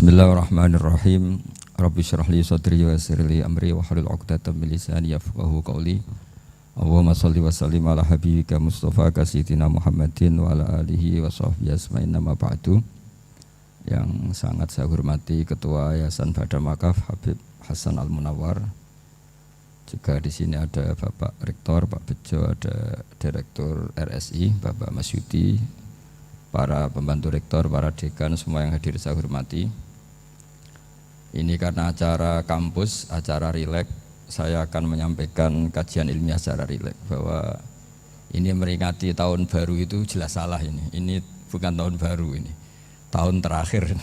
Bismillahirrahmanirrahim. Rabbi syrah li sadri wa yassir li amri wa hlul 'uqdatam min lisani yafqahu qawli. Allahumma shalli wa sallim ala habibika Mustafa sayyidina Muhammadin wa ala alihi wa sahbihi asma'in nama ba'du. Yang sangat saya hormati Ketua Yayasan Badam Wakaf Habib Hasan Al-Munawwar. Juga di sini ada Bapak Rektor Pak Bejo, ada Direktur RSI Bapak Masyudi, para pembantu rektor, para dekan, semua yang hadir saya hormati. Ini karena acara kampus, acara rileks, saya akan menyampaikan kajian ilmiah secara rileks bahwa ini meringati tahun baru itu jelas salah ini. Ini bukan tahun baru ini, tahun terakhir.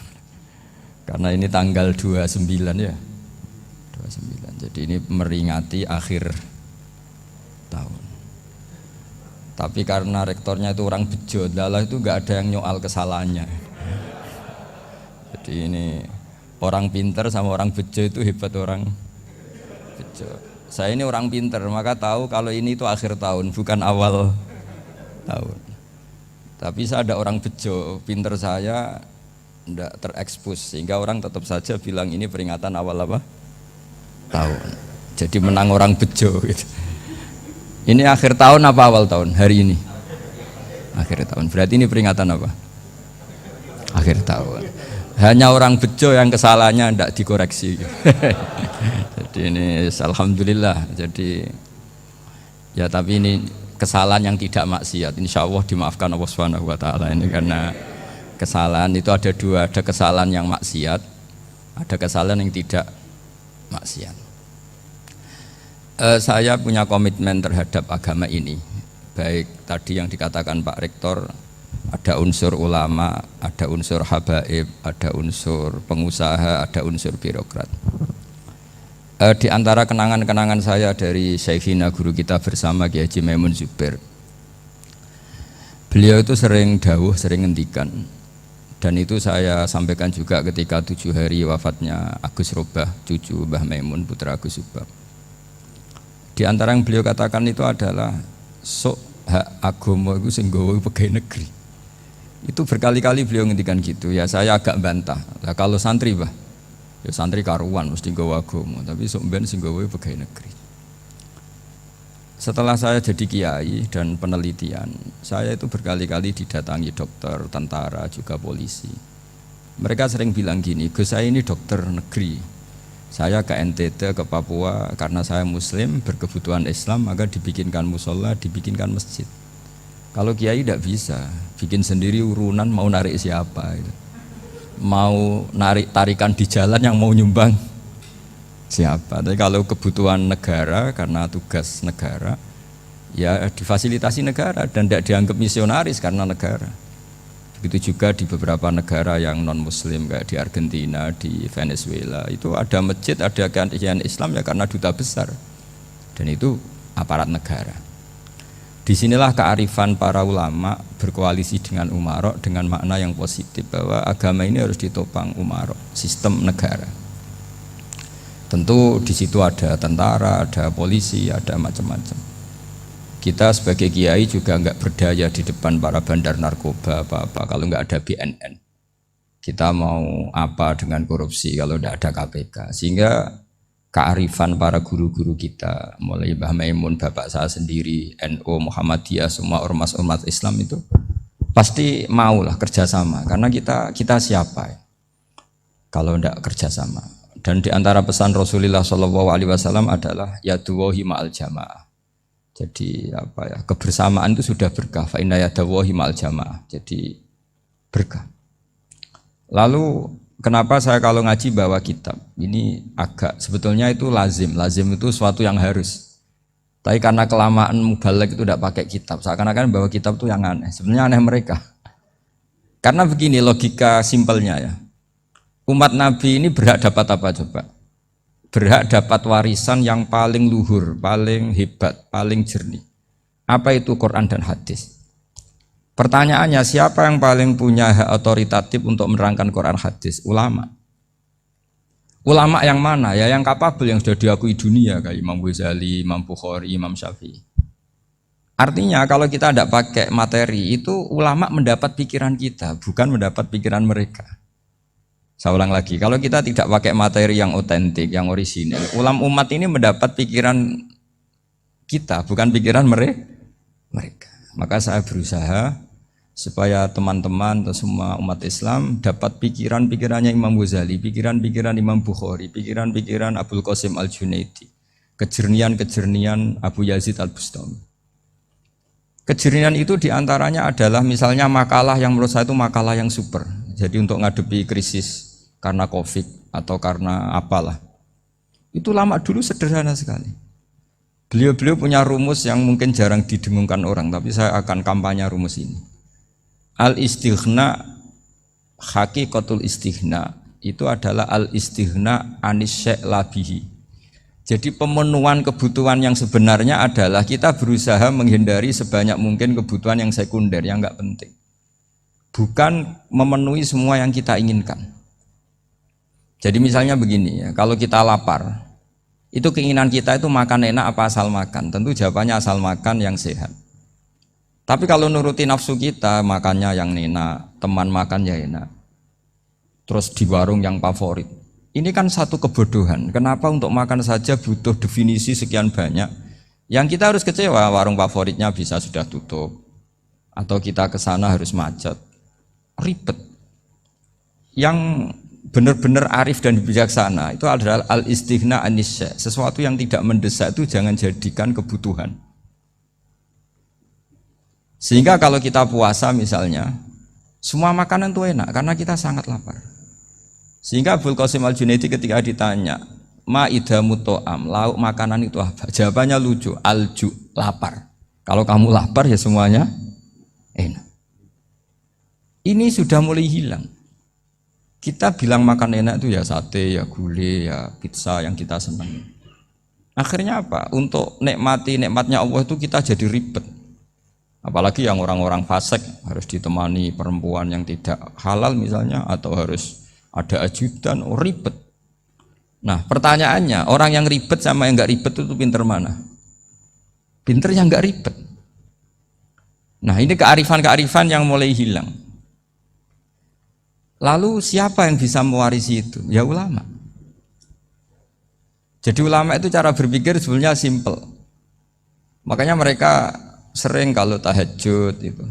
Karena ini tanggal 29 ya. 29. Jadi ini meringati akhir tahun. Tapi karena rektornya itu orang bejo, dalah itu enggak ada yang nyoal kesalahannya. Jadi ini orang pinter sama orang bejo itu hebat orang bejo. Saya ini orang pinter, maka tahu kalau ini itu akhir tahun, bukan awal tahun. Tapi saya ada orang bejo, pinter saya tidak terekspos, sehingga orang tetap saja bilang ini peringatan awal apa? Tahun. Jadi menang orang bejo gitu. Ini akhir tahun apa awal tahun? Hari ini akhir tahun, berarti ini peringatan apa? Akhir tahun. Hanya orang bejo yang kesalahannya tidak dikoreksi. Jadi ini alhamdulillah. Jadi ya, tapi ini kesalahan yang tidak maksiat, insya Allah dimaafkan Allah Subhanahu Wa Taala. Ini karena kesalahan itu ada dua, ada kesalahan yang maksiat, ada kesalahan yang tidak maksiat. Saya punya komitmen terhadap agama ini, baik tadi yang dikatakan Pak Rektor, ada unsur ulama, ada unsur habaib, ada unsur pengusaha, ada unsur birokrat. Di antara kenangan-kenangan saya dari Syekhina guru kita bersama Kiai Haji Maimun Zubair, beliau itu sering dawuh, sering ngendikan, dan itu saya sampaikan juga ketika 7 hari wafatnya Agus Robah, cucu Mbah Maimun, putra Agus Subah. Di antara yang beliau katakan itu adalah sok hak agama itu sing nggawa pegawai negeri. Itu berkali-kali beliau ngendikan gitu. Ya saya agak bantah. Lah kalau santri bah, ya santri karuan mesti nggawa agama, tapi sok ben sing nggawa pegawai negeri. Setelah saya jadi kiai dan penelitian, saya itu berkali-kali didatangi dokter, tentara, juga polisi. Mereka sering bilang gini, Gus saya ini dokter negeri. Saya ke NTT, ke Papua, karena saya muslim, berkebutuhan Islam, maka dibikinkan musola, dibikinkan masjid. Kalau kiai tidak bisa, bikin sendiri urunan, mau narik siapa gitu. Mau narik tarikan di jalan yang mau nyumbang siapa. Tapi kalau kebutuhan negara, karena tugas negara, ya difasilitasi negara dan tidak dianggap misionaris karena negara. Begitu juga di beberapa negara yang non muslim kayak di Argentina, di Venezuela, itu ada masjid, ada kajian Islam ya karena duta besar, dan itu aparat negara. Disinilah kearifan para ulama berkoalisi dengan umarok dengan makna yang positif, bahwa agama ini harus ditopang umarok, sistem negara. Tentu di situ ada tentara, ada polisi, ada macam-macam. Kita sebagai kiai juga enggak berdaya di depan para bandar narkoba apa-apa kalau enggak ada BNN. Kita mau apa dengan korupsi kalau enggak ada KPK. Sehingga kearifan para guru-guru kita, mulai Mbah Maimun, bapak saya sendiri, NU, Muhammadiyah, semua ormas-ormas Islam itu pasti maulah kerjasama. Karena kita siapa ya? Kalau enggak kerjasama. Dan di antara pesan Rasulullah SAW adalah yaduwahi ma'al jamaah. Jadi apa ya, kebersamaan itu sudah berkah. Fa inna yadallahi ma'al jamaah. Jadi berkah. Lalu kenapa saya kalau ngaji bawa kitab? Ini agak sebetulnya itu lazim. Lazim itu suatu yang harus. Tapi karena kelamaan mubalek itu tidak pakai kitab. Seakan-akan bawa kitab itu yang aneh. Sebenarnya aneh mereka. Karena begini logika simpelnya ya. Umat Nabi ini berhak dapat apa coba? Berhak dapat warisan yang paling luhur, paling hebat, paling jernih. Apa itu Quran dan hadis? Pertanyaannya, siapa yang paling punya hak otoritatif untuk menerangkan Quran hadis? Ulama. Ulama yang mana? Ya yang kapabel, yang sudah diakui dunia, kayak Imam Ghazali, Imam Bukhari, Imam Syafi'i. Artinya kalau kita tidak pakai materi, itu ulama mendapat pikiran kita, bukan mendapat pikiran mereka. Saya ulang lagi, kalau kita tidak pakai materi yang otentik, yang orisinal, umat ini mendapat pikiran kita, bukan pikiran mereka. Maka saya berusaha supaya teman-teman atau semua umat Islam dapat pikiran-pikirannya Imam Ghazali, pikiran-pikiran Imam Bukhari, pikiran-pikiran Abdul Qasim Al-Junaidi, kejernian-kejernian Abu Yazid Al-Bustami. Kejernian itu diantaranya adalah misalnya makalah yang menurut saya itu makalah yang super. Jadi untuk ngadepi krisis karena COVID atau karena apalah, itu lama dulu sederhana sekali. Beliau-beliau punya rumus yang mungkin jarang didengungkan orang, tapi saya akan kampanye rumus ini. Al-istighna, hakikatul istighna, itu adalah al-istighna anis syai' labihi. Jadi pemenuhan kebutuhan yang sebenarnya adalah kita berusaha menghindari sebanyak mungkin kebutuhan yang sekunder, yang enggak penting. Bukan memenuhi semua yang kita inginkan. Jadi misalnya begini ya, kalau kita lapar, itu keinginan kita itu makan enak apa asal makan? Tentu jawabannya asal makan yang sehat. Tapi kalau nuruti nafsu kita, makannya yang enak, teman makan ya enak, terus di warung yang favorit. Ini kan satu kebodohan. Kenapa untuk makan saja butuh definisi sekian banyak? Yang kita harus kecewa, warung favoritnya bisa sudah tutup, atau kita ke sana harus macet, ribet. Yang benar-benar arif dan bijaksana itu adalah al-istighna anisya. Sesuatu yang tidak mendesak itu jangan jadikan kebutuhan. Sehingga kalau kita puasa misalnya, semua makanan itu enak karena kita sangat lapar. Sehingga Abdul Qasim Al-Junaidi ketika ditanya, ma idamu to'am, lauk makanan itu apa? Jawabannya lucu, alju, lapar. Kalau kamu lapar ya semuanya enak. Ini sudah mulai hilang. Kita bilang makan enak itu ya sate, ya gulai, ya pizza yang kita senang. Akhirnya apa? Untuk nikmati nikmatnya Allah itu kita jadi ribet. Apalagi yang orang-orang fasik harus ditemani perempuan yang tidak halal misalnya, atau harus ada ajudan, ribet. Nah pertanyaannya, orang yang ribet sama yang nggak ribet itu pinter mana? Pinter yang nggak ribet. Nah ini kearifan-kearifan yang mulai hilang. Lalu siapa yang bisa mewarisi itu? Ya ulama. Jadi ulama itu cara berpikir sebenarnya simple. Makanya mereka sering kalau tahajud itu,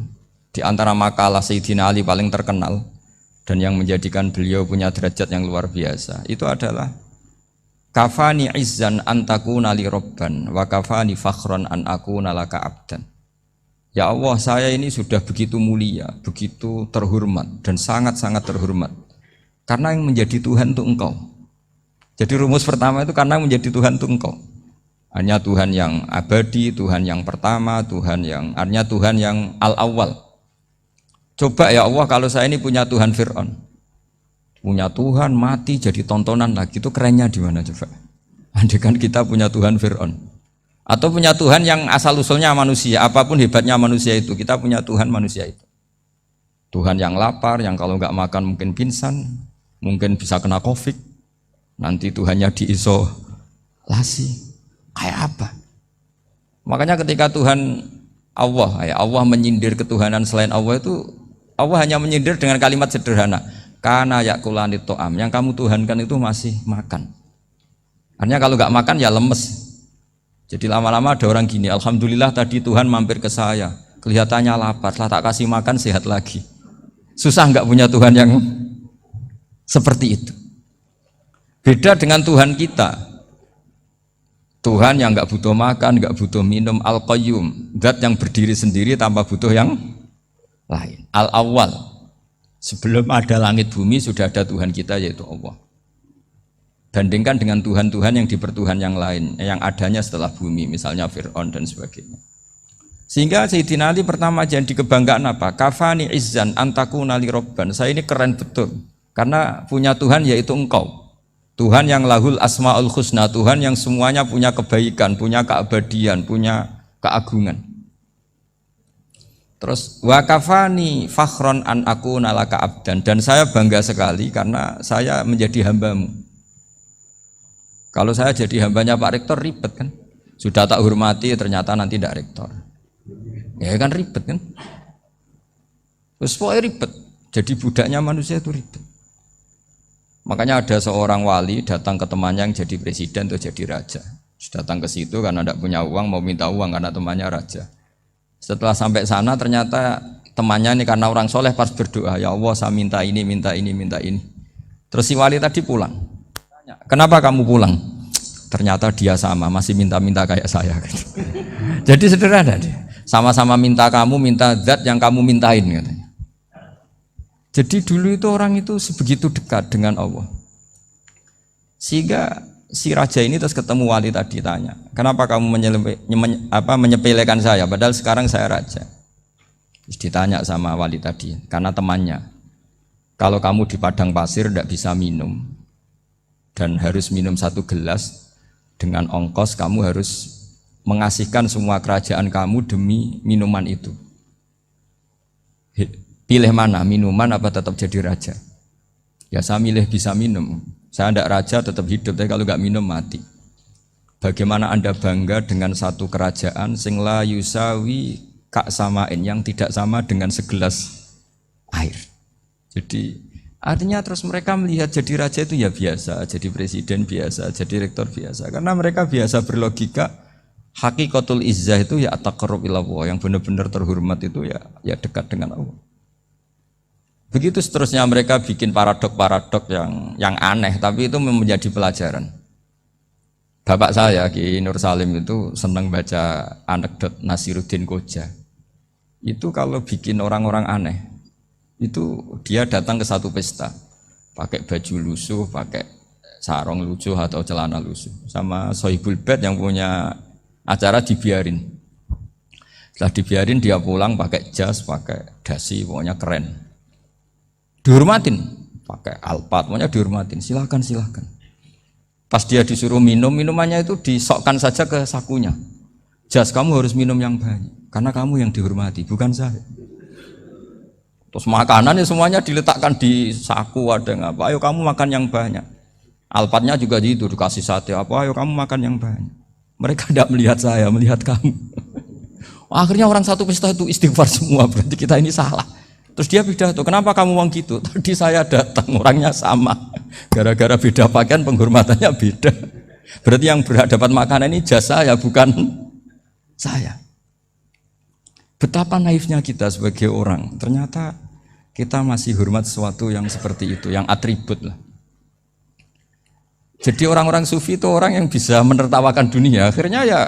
di antara makalah Sayyidina Ali paling terkenal dan yang menjadikan beliau punya derajat yang luar biasa, itu adalah kafani izzan antakuna li robban wa kafani fakhron an akuna laka abdan. Ya Allah, saya ini sudah begitu mulia, begitu terhormat dan sangat-sangat terhormat karena yang menjadi Tuhan itu Engkau. Jadi rumus pertama itu karena menjadi Tuhan itu Engkau. Hanya Tuhan yang abadi, Tuhan yang pertama, hanya Tuhan yang al-awwal. Coba ya Allah, kalau saya ini punya Tuhan Fir'aun, punya Tuhan mati jadi tontonan lagi, itu kerennya di mana coba? Andai kan kita punya Tuhan Fir'aun. Atau punya Tuhan yang asal usulnya manusia, apapun hebatnya manusia itu, kita punya Tuhan manusia itu. Tuhan yang lapar, yang kalau nggak makan mungkin pingsan, mungkin bisa kena COVID, nanti Tuhannya diisolasi, kayak apa? Makanya ketika Tuhan Allah menyindir ketuhanan selain Allah itu, Allah hanya menyindir dengan kalimat sederhana, kana yakulani to'am, yang kamu tuhankan itu masih makan. Artinya kalau nggak makan ya lemes. Jadi lama-lama ada orang gini, alhamdulillah tadi Tuhan mampir ke saya, kelihatannya lapar, setelah tak kasih makan sehat lagi. Susah nggak punya Tuhan yang seperti itu. Beda dengan Tuhan kita, Tuhan yang nggak butuh makan, nggak butuh minum, al-qayyum, zat yang berdiri sendiri tanpa butuh yang lain, al-awwal. Sebelum ada langit bumi sudah ada Tuhan kita yaitu Allah. Bandingkan dengan Tuhan-Tuhan yang dipertuhan yang lain, yang adanya setelah bumi, misalnya Fir'aun dan sebagainya. Sehingga Sayyidina Ali pertama jadi kebanggaan apa? Kafani izzan antakuna li robban. Saya ini keren betul, karena punya Tuhan yaitu Engkau. Tuhan yang lahul asma'ul husna, Tuhan yang semuanya punya kebaikan, punya keabadian, punya keagungan. Terus wa kafani fakhron an akuna laka abdan, dan saya bangga sekali karena saya menjadi hambamu. Kalau saya jadi hambanya Pak Rektor ribet kan, sudah tak hormati ternyata nanti tidak rektor, ya kan ribet kan, terus pokoknya ribet, jadi budaknya manusia itu ribet. Makanya ada seorang wali datang ke temannya yang jadi presiden atau jadi raja. Datang ke situ karena tidak punya uang, mau minta uang karena temannya raja. Setelah sampai sana ternyata temannya ini karena orang soleh pas berdoa, ya Allah saya minta ini, minta ini, minta ini. Terus si wali tadi pulang. Tanya, kenapa kamu pulang? Ternyata dia sama, masih minta-minta kayak saya. Jadi sederhana dia. Sama-sama minta kamu, minta zat yang kamu mintain katanya. Jadi dulu itu orang itu sebegitu dekat dengan Allah. Sehingga si raja ini terus ketemu wali tadi tanya, kenapa kamu menyepelekan saya padahal sekarang saya raja. Terus ditanya sama wali tadi, karena temannya. Kalau kamu di padang pasir tidak bisa minum dan harus minum 1 gelas, dengan ongkos kamu harus mengasihkan semua kerajaan kamu demi minuman itu. Pilih mana, minuman apa tetap jadi raja? Ya saya milih bisa minum. Saya tidak raja tetap hidup, tapi kalau nggak minum mati. Bagaimana Anda bangga dengan satu kerajaan sing la yusawi kak samain, yang tidak sama dengan segelas air. Jadi artinya terus mereka melihat jadi raja itu ya biasa, jadi presiden biasa, jadi rektor biasa. Karena mereka biasa berlogika, hakikatul izzah itu ya at-taqarrub ila Allah, yang benar-benar terhormat itu ya dekat dengan Allah. Begitu seterusnya mereka bikin paradok-paradok yang aneh, tapi itu menjadi pelajaran. Bapak saya Ki Nur Salim itu senang baca anekdot Nasiruddin Koja. Itu kalau bikin orang-orang aneh, itu dia datang ke satu pesta pakai baju lusuh, pakai sarung lusuh atau celana lusuh, sama Sohibul Bait yang punya acara dibiarin. Setelah dibiarin dia pulang pakai jas, pakai dasi, pokoknya keren, dihormatin, pakai alpat, pokoknya dihormatin, silakan. Pas dia disuruh minum, minumannya itu disokkan saja ke sakunya. Jas, kamu harus minum yang banyak karena kamu yang dihormati, bukan saya. Terus makanannya semuanya diletakkan di saku, ada nggak apa? Ayo kamu makan yang banyak. Alpatnya juga gitu, dikasih sate apa? Ayo kamu makan yang banyak. Mereka tidak melihat saya, melihat kamu. Akhirnya orang satu pesta itu istighfar semua, berarti kita ini salah. Terus dia pidato, kenapa kamu ngomong gitu? Tadi saya datang, orangnya sama. Gara-gara beda pakaian, penghormatannya beda. Berarti yang berhak dapat makanan ini jasa ya, bukan saya. Betapa naifnya kita sebagai orang. Ternyata kita masih hormat sesuatu yang seperti itu, yang atribut lah. Jadi orang-orang sufi itu orang yang bisa menertawakan dunia. Akhirnya ya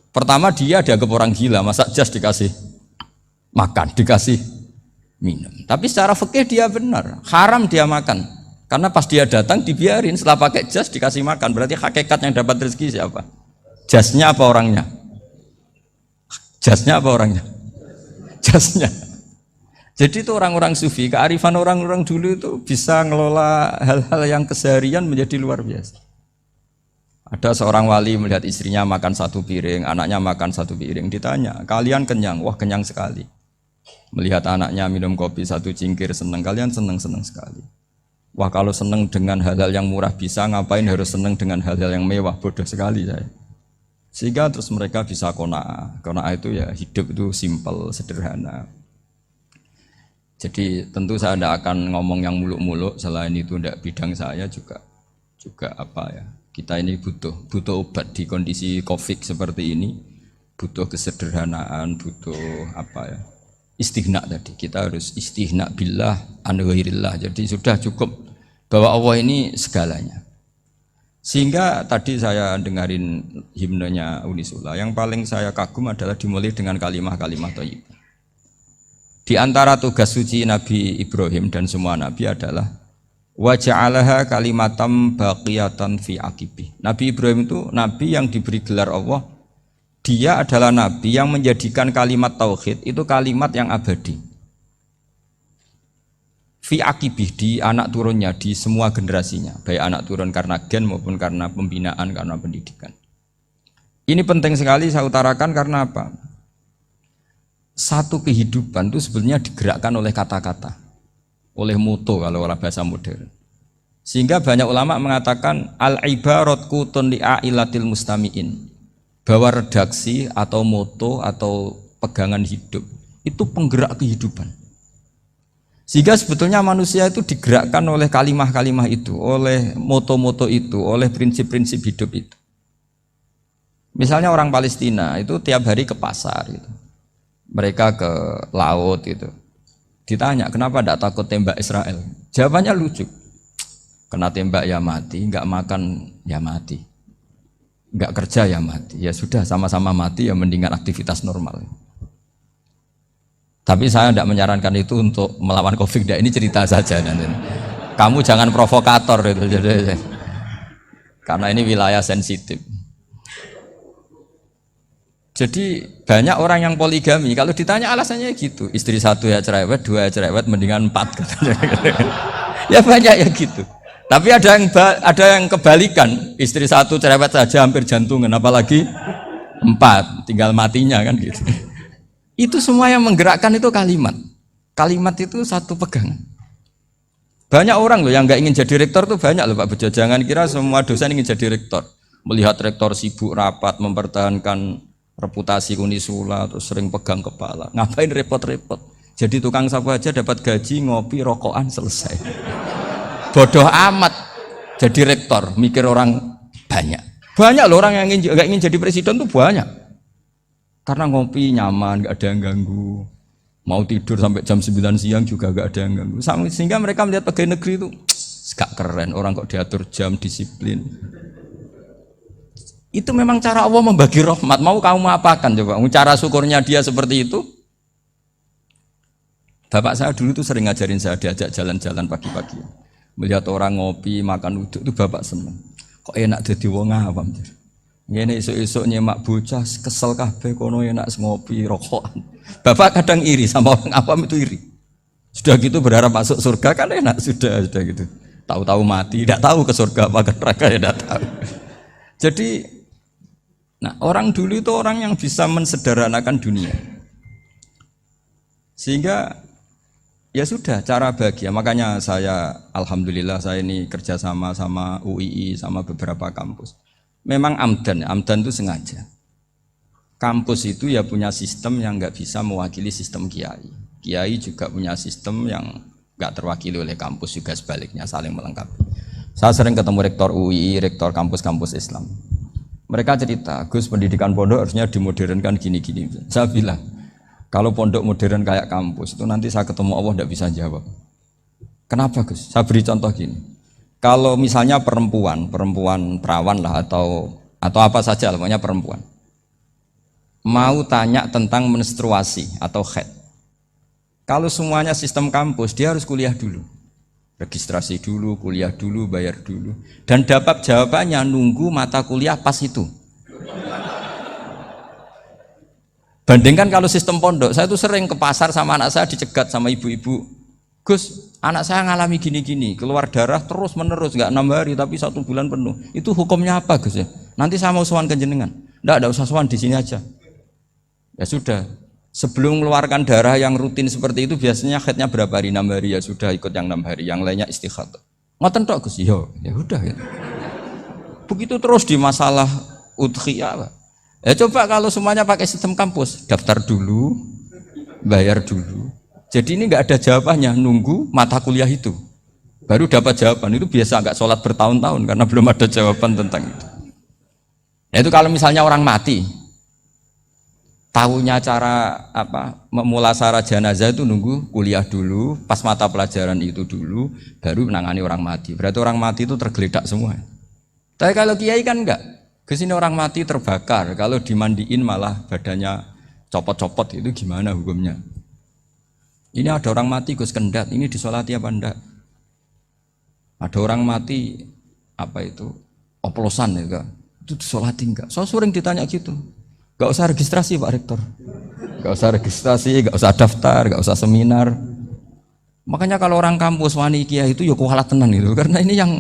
pertama dia dianggap orang gila, masa jas dikasih makan, dikasih minum. Tapi secara fikih dia benar, haram dia makan. Karena pas dia datang dibiarin, setelah pakai jas dikasih makan. Berarti hakikat yang dapat rezeki siapa? Jasnya apa orangnya? Jasnya apa orangnya? Jasnya. Jadi itu orang-orang sufi, kearifan orang-orang dulu itu bisa ngelola hal-hal yang keseharian menjadi luar biasa. Ada seorang wali melihat istrinya makan 1 piring, anaknya makan 1 piring, ditanya, kalian kenyang? Wah kenyang sekali. Melihat anaknya minum kopi 1 cingkir, senang, kalian senang sekali. Wah kalau senang dengan hal-hal yang murah bisa, ngapain harus senang dengan hal-hal yang mewah, bodoh sekali saya. Sehingga terus mereka bisa qanaah. Qanaah itu ya hidup itu simpel, sederhana. Jadi tentu saya tidak akan ngomong yang muluk-muluk, selain itu tidak bidang saya juga apa ya. Kita ini butuh obat di kondisi Covid seperti ini, butuh kesederhanaan, butuh apa ya? Istighna tadi. Kita harus istighna billah an ghairillah. Jadi sudah cukup bahwa Allah ini segalanya. Sehingga tadi saya dengarin himnenya Unisula, yang paling saya kagum adalah dimulai dengan kalimat-kalimat thayyibah. Di antara tugas suci Nabi Ibrahim dan semua Nabi adalah wa ja'alaha kalimatam baqiyatan fi aqibi. Nabi Ibrahim itu Nabi yang diberi gelar Allah. Dia adalah Nabi yang menjadikan kalimat tauhid itu kalimat yang abadi. Fi akibih, di anak turunnya, di semua generasinya, baik anak turun karena gen maupun karena pembinaan, karena pendidikan. Ini penting sekali saya utarakan karena apa? Satu kehidupan itu sebenarnya digerakkan oleh kata-kata, oleh moto kalau orang bahasa modern. Sehingga banyak ulama mengatakan al-ibarat kutun li'ailatil mustami'in, bahwa redaksi atau moto atau pegangan hidup itu penggerak kehidupan. Sehingga sebetulnya manusia itu digerakkan oleh kalimah-kalimah itu, oleh moto-moto itu, oleh prinsip-prinsip hidup itu. Misalnya orang Palestina itu tiap hari ke pasar gitu. Mereka ke laut gitu. Ditanya, kenapa tidak takut tembak Israel? Jawabannya lucu. Kena tembak ya mati, enggak makan ya mati. Enggak kerja ya mati. Ya sudah, sama-sama mati ya mendingan aktivitas normal. Tapi saya tidak menyarankan itu untuk melawan COVID. Ini cerita saja nanti. Kamu jangan provokator itu. Karena ini wilayah sensitif. Jadi banyak orang yang poligami. Kalau ditanya alasannya gitu, istri satu ya cerewet, dua ya cerewet, mendingan 4. Ya banyak ya gitu. Tapi ada yang kebalikan, istri satu cerewet saja hampir jantungan, apalagi 4, tinggal matinya kan gitu. Itu semua yang menggerakkan itu kalimat. Kalimat itu satu pegangan. Banyak orang loh yang nggak ingin jadi rektor tuh banyak loh Pak Bejo. Jangan kira semua dosen ingin jadi rektor. Melihat rektor sibuk rapat, mempertahankan reputasi Unisula, terus sering pegang kepala. Ngapain repot-repot? Jadi tukang sapu aja dapat gaji, ngopi, rokokan, selesai. Bodoh amat jadi rektor, mikir orang banyak. Banyak loh orang yang nggak ingin jadi presiden tuh banyak. Karena ngopi nyaman, gak ada yang ganggu. Mau tidur sampai jam 9 siang juga gak ada yang ganggu. Sehingga mereka melihat pegawai negeri itu gak keren, orang kok diatur jam, disiplin. Itu memang cara Allah membagi rahmat. Mau kamu apakan coba? Cara syukurnya dia seperti itu. Bapak saya dulu tuh sering ngajarin saya, diajak jalan-jalan pagi-pagi. Melihat orang ngopi, makan uduk itu bapak seneng. Kok enak jadi wong awam. Ngene esuk-esuk nyemak bocah kesel kabeh kono enak ngopi rokokan. Bapak kadang iri sama orang awam itu iri. Sudah gitu berharap masuk surga kan enak sudah gitu. Tahu-tahu mati, tidak tahu ke surga apa ke neraka ya tidak tahu. Jadi nah, orang dulu itu orang yang bisa mensederhanakan dunia. Sehingga ya sudah cara bahagia. Makanya saya alhamdulillah saya ini kerjasama sama UII sama beberapa kampus. Memang amdan itu sengaja. Kampus itu ya punya sistem yang nggak bisa mewakili sistem kiai. Kiai juga punya sistem yang nggak terwakili oleh kampus juga sebaliknya, saling melengkapi. Saya sering ketemu rektor UI, rektor kampus-kampus Islam. Mereka cerita, Gus pendidikan pondok harusnya dimodernkan gini-gini. Saya bilang, kalau pondok modern kayak kampus itu nanti saya ketemu Allah nggak bisa jawab. Kenapa Gus? Saya beri contoh gini. Kalau misalnya perempuan perawan lah atau apa saja lah, pokoknya perempuan mau tanya tentang menstruasi atau haid. Kalau semuanya sistem kampus, dia harus kuliah dulu, registrasi dulu, kuliah dulu, bayar dulu, dan dapat jawabannya nunggu mata kuliah pas itu. Bandingkan kalau sistem pondok, saya tuh sering ke pasar sama anak saya dicegat sama ibu-ibu, Gus, anak saya ngalami gini-gini, keluar darah terus menerus, nggak 6 hari tapi 1 bulan penuh. Itu hukumnya apa Gus ya? Nanti saya mau sowan ke jenengan. Nggak usah sowan, di sini aja. Ya sudah. Sebelum mengeluarkan darah yang rutin seperti itu biasanya haidnya berapa hari? 6 hari ya sudah ikut yang 6 hari, yang lainnya istighatsah. Ngoten tok Gus, ya udah gitu. Begitu terus di masalah udhiyah. Ya coba kalau semuanya pakai sistem kampus, daftar dulu, bayar dulu. Jadi ini nggak ada jawabannya, nunggu mata kuliah itu baru dapat jawaban. Itu biasa nggak sholat bertahun-tahun karena belum ada jawaban tentang itu. Nah itu kalau misalnya orang mati, tahunya cara apa memulasara jenazah itu nunggu kuliah dulu, pas mata pelajaran itu dulu, baru menangani orang mati. Berarti orang mati itu tergeledak semua. Tapi kalau kiai kan enggak, kesini orang mati terbakar, kalau dimandiin malah badannya copot-copot, itu gimana hukumnya? Ini ada orang mati Gus Kendat, ini disolati apa enggak? Ada orang mati apa itu oplosan ya, itu disolati enggak? So sering ditanya gitu. Gak usah registrasi Pak Rektor, gak usah registrasi, gak usah daftar, gak usah seminar. Makanya kalau orang kampus wani kiai itu ya kualat tenan itu, karena ini yang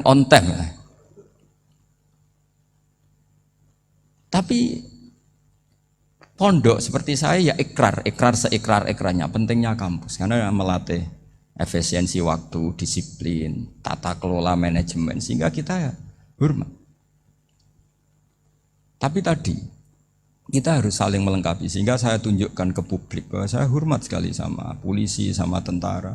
on time. Tapi pondok seperti saya ya ikrar seikrar-ikrarnya pentingnya kampus karena melatih efisiensi waktu, disiplin, tata kelola manajemen sehingga kita ya hormat. Tapi tadi Kita harus saling melengkapi sehingga saya tunjukkan ke publik bahwa saya hormat sekali sama polisi, sama tentara.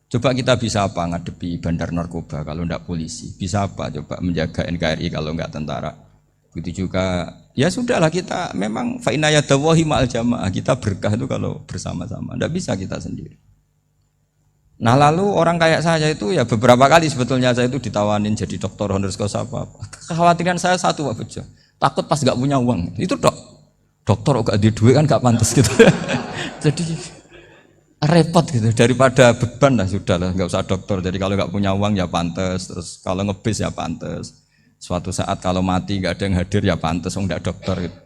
Coba kita bisa apa ngadepi bandar narkoba kalau enggak polisi? Bisa apa coba menjaga NKRI kalau enggak tentara? Begitu juga ya sudahlah kita memang fa inna yadallahi ma'al jamaah, kita berkah itu kalau bersama-sama. Enggak bisa kita sendiri. Nah lalu orang kayak saya itu ya beberapa kali sebetulnya saya itu ditawanin jadi dokter honoris causa apa. Kekhawatiran saya satu Pak Bejo, takut pas nggak punya uang. Itu dokter gak ada duit kan gak pantas gitu. Jadi repot gitu, daripada beban lah sudah lah nggak usah dokter. Jadi kalau nggak punya uang ya pantas, terus kalau ngebis ya pantas. Suatu saat kalau mati nggak ada yang hadir ya pantas, nggak dokter gitu.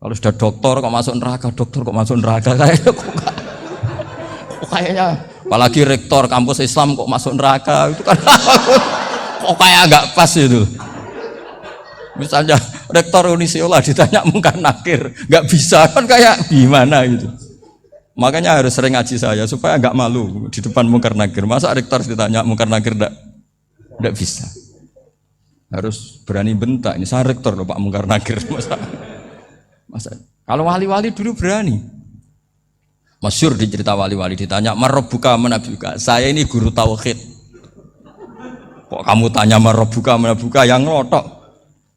Kalau sudah dokter kok masuk neraka, dokter kok masuk neraka kayaknya apalagi rektor kampus Islam kok masuk neraka itu kan kok kayak nggak pas itu. Misalnya rektor Unisiola ditanya mungkar nakir nggak bisa kan kayak gimana gitu. Makanya harus sering ngaji saya supaya nggak malu di depan mungkar nakir. Masa rektor ditanya mungkar nakir nggak bisa. Harus berani bentak. Ini saya rektor loh Pak mungkar nakir. Masa kalau wali-wali dulu berani. Masyhur di cerita wali-wali ditanya marabbuka manabuka. Saya ini guru tauhid. Kok kamu tanya marabbuka manabuka yang ngotok?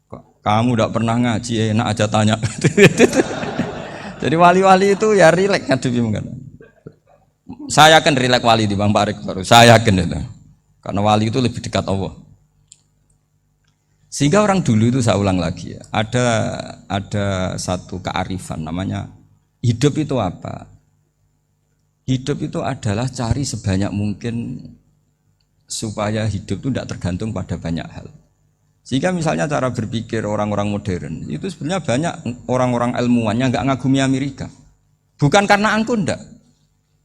Kok kamu tidak pernah ngaji enak aja tanya. Jadi wali-wali itu ya rileks ngadepi mungkin. Saya yakin rileks wali di Bang Pak Rektor. Saya yakin itu. Karena wali itu lebih dekat Allah. Sehingga orang dulu itu saya ulang lagi ya. Ada satu kearifan namanya hidup itu apa? Hidup itu adalah cari sebanyak mungkin supaya hidup itu tidak tergantung pada banyak hal. Sehingga misalnya cara berpikir orang-orang modern itu sebenarnya banyak orang-orang ilmuwan yang nggak ngagumi Amerika. Bukan karena angkuh ndak.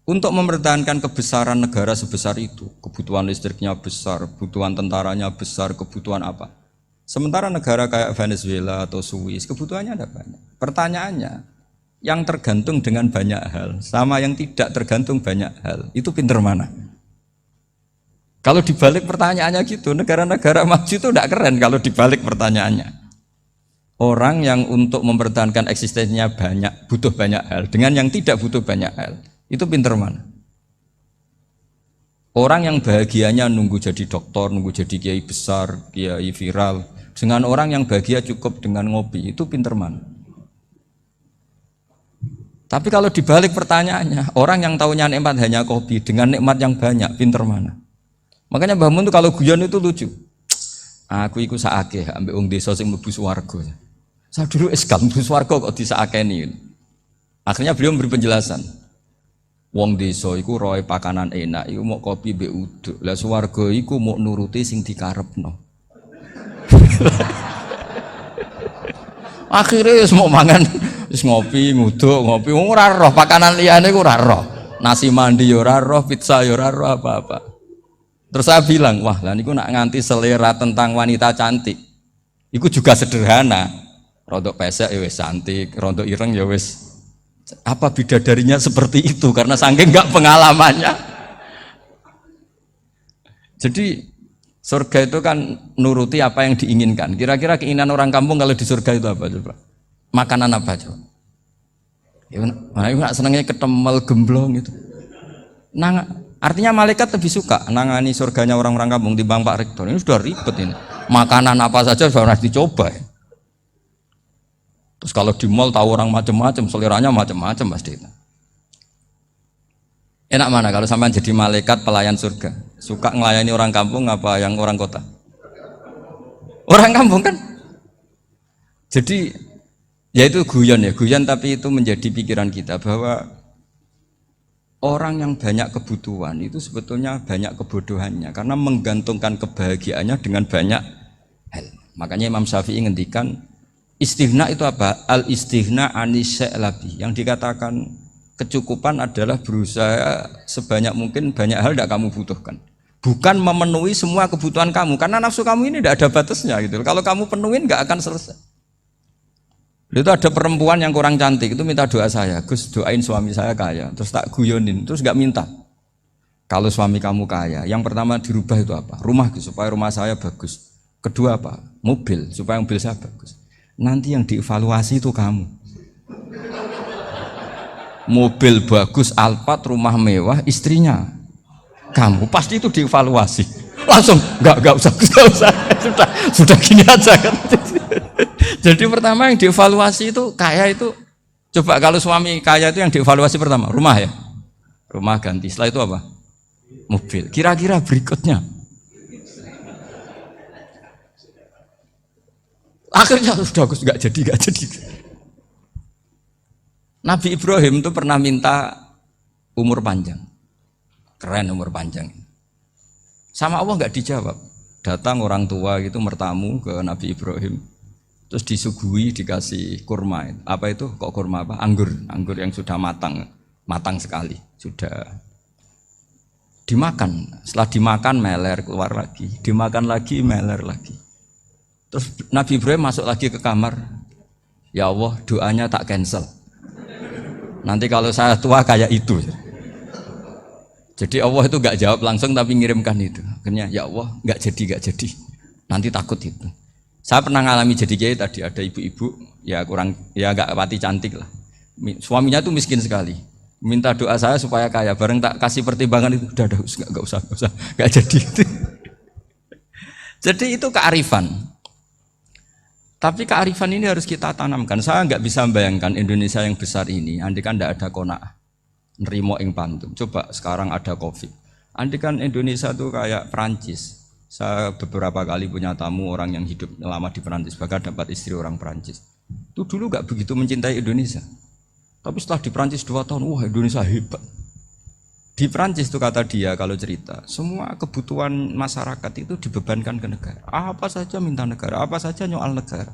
Untuk mempertahankan kebesaran negara sebesar itu, kebutuhan listriknya besar, kebutuhan tentaranya besar, kebutuhan apa. Sementara negara kayak Venezuela atau Swiss kebutuhannya ada banyak. Pertanyaannya, yang tergantung dengan banyak hal sama yang tidak tergantung banyak hal itu pinter mana? Kalau dibalik pertanyaannya gitu, negara-negara maju itu tidak keren kalau dibalik pertanyaannya. Orang yang untuk mempertahankan eksistensinya banyak, butuh banyak hal dengan yang tidak butuh banyak hal, itu pinter mana? Orang yang bahagianya nunggu jadi dokter, nunggu jadi kiai besar, kiai viral, dengan orang yang bahagia cukup dengan ngopi, itu pinter mana? Tapi kalau dibalik pertanyaannya, orang yang tahunya nikmat hanya kopi dengan nikmat yang banyak, pinter mana? Makanya Mbah Mun tuh kalau guyon itu lucu. Aku iku saake ambek wong desa sing mlebu swarga. Saya dulu eskal mlebu swarga kok disakeni. Akhirnya beliau memberi penjelasan. Wong desa iku roe pakanan enak, iku mau kopi mbek uduk. Lah swarga iku mau nuruti sing dikarepno. Akhirnya semua mangan wis ngopi, nguduk, ngopi, ora roh pakanan liyane ku ora roh. Nasi mandi ya ora roh, pizza ya ora roh apa-apa. Terus saya bilang, wah lah niku nak nganti selera tentang wanita cantik. Iku juga sederhana. Rontok pesek ya wis cantik, rontok ireng ya wis. Apa bidadarinya seperti itu karena saking enggak pengalamannya. Jadi surga itu kan nuruti apa yang diinginkan. Kira-kira keinginan orang kampung kalau di surga itu apa coba? Makanan apa coba? Ya, nah, senangnya ketemel gemblong gitu. Artinya malaikat lebih suka nangani surganya orang-orang kampung timbang Pak Rektor. Ini sudah ribet ini. Makanan apa saja sudah harus dicoba ya. Terus kalau di mall tahu orang macam-macam, seleranya macam-macam pasti itu. Enak mana kalau sampai jadi malaikat pelayan surga? Suka ngelayani orang kampung apa yang orang kota? Orang kampung kan? Jadi ya itu guyon ya, guyon tapi itu menjadi pikiran kita bahwa orang yang banyak kebutuhan itu sebetulnya banyak kebodohannya karena menggantungkan kebahagiaannya dengan banyak hal. Makanya Imam Syafi'i ngendikan istighna itu apa? Al istighna anisya'i. Yang dikatakan kecukupan adalah berusaha sebanyak mungkin banyak hal tidak kamu butuhkan. Bukan memenuhi semua kebutuhan kamu karena nafsu kamu ini tidak ada batasnya gitu. Kalau kamu penuhin nggak akan selesai. Itu ada perempuan yang kurang cantik itu minta doa saya, Gus doain suami saya kaya, terus tak guyonin, terus nggak minta. Kalau suami kamu kaya, yang pertama dirubah itu apa? Rumah Gus, supaya rumah saya bagus. Kedua apa? Mobil, supaya mobil saya bagus. Nanti yang dievaluasi itu kamu. mobil bagus, Alphard, rumah mewah, istrinya kamu, pasti itu dievaluasi. Langsung nggak usah sudah gini aja kan. Jadi pertama yang dievaluasi itu kaya itu, coba kalau suami kaya itu yang dievaluasi pertama rumah ya, rumah ganti, setelah itu apa, mobil. Kira-kira berikutnya akhirnya sudah nggak jadi. Nabi Ibrahim itu pernah minta umur panjang, keren umur panjang. Sama Allah nggak dijawab. Datang orang tua gitu mertamu ke Nabi Ibrahim, terus disuguhi dikasih kurma. Apa itu? Kok kurma apa? Anggur yang sudah matang sekali, sudah dimakan. Setelah dimakan meler keluar lagi, dimakan lagi meler lagi. Terus Nabi Ibrahim masuk lagi ke kamar. Ya Allah, doanya tak cancel. Nanti kalau saya tua kayak itu. Jadi Allah itu gak jawab langsung tapi ngirimkan itu. Akhirnya ya Allah gak jadi. Nanti takut itu. Saya pernah ngalami jadi kiai tadi, ada ibu-ibu ya gak pati cantik lah. Suaminya tuh miskin sekali. Minta doa saya supaya kaya. Bareng tak kasih pertimbangan itu udah gak usah gak jadi. Jadi itu kearifan. Tapi kearifan ini harus kita tanamkan. Saya nggak bisa membayangkan Indonesia yang besar ini, andai kan tidak ada qanaah, nerimo ing pantum. Coba sekarang ada Covid. Andai kan Indonesia tuh kayak Perancis. Saya beberapa kali punya tamu orang yang hidup lama di Perancis, bahkan dapat istri orang Perancis. Itu dulu nggak begitu mencintai Indonesia. Tapi setelah di Perancis 2 tahun, wah Indonesia hebat. Di Perancis itu kata dia kalau cerita, semua kebutuhan masyarakat itu dibebankan ke negara. Apa saja minta negara, apa saja nyoal negara.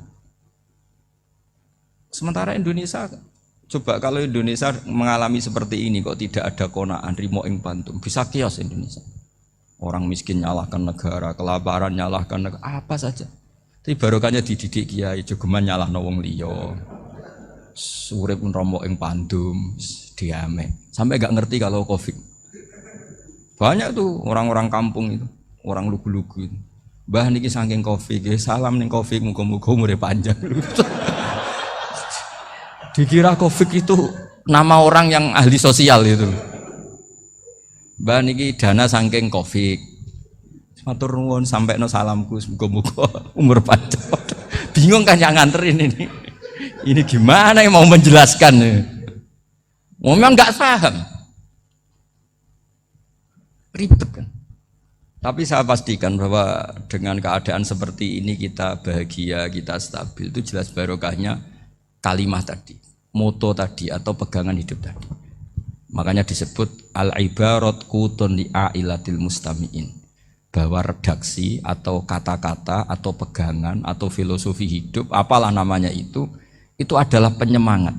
Sementara Indonesia, coba kalau Indonesia mengalami seperti ini kok tidak ada qanaah, rimo ing pantum, bisa kios Indonesia. Orang miskin nyalahkan negara, kelaparan nyalahkan negara, apa saja. Tapi barokahnya dididik kiai, jogeman nyalahno wong liya. Urip nromo ing pandum, diame. Sampai enggak ngerti kalau Covid. Banyak tuh orang-orang kampung itu, orang lugu-lugu itu. Mbah niki saking Covid, salam ning Covid, muga-muga umure panjang. Dikira Covid itu nama orang yang ahli sosial itu. Mbah niki dana saking Covid. Matur nuwun sampekno salamku, muga-muga umur panjang. Bingung kan yang nganterin ini. Ini gimana yang mau menjelaskan? Memang nggak paham. Ribet kan. Tapi saya pastikan bahwa dengan keadaan seperti ini kita bahagia, kita stabil, itu jelas barokahnya kalimat tadi, moto tadi atau pegangan hidup tadi. Makanya disebut al-ibarat qutun li'ailatil mustami'in, bahwa redaksi atau kata-kata atau pegangan atau filosofi hidup, apalah namanya itu adalah penyemangat.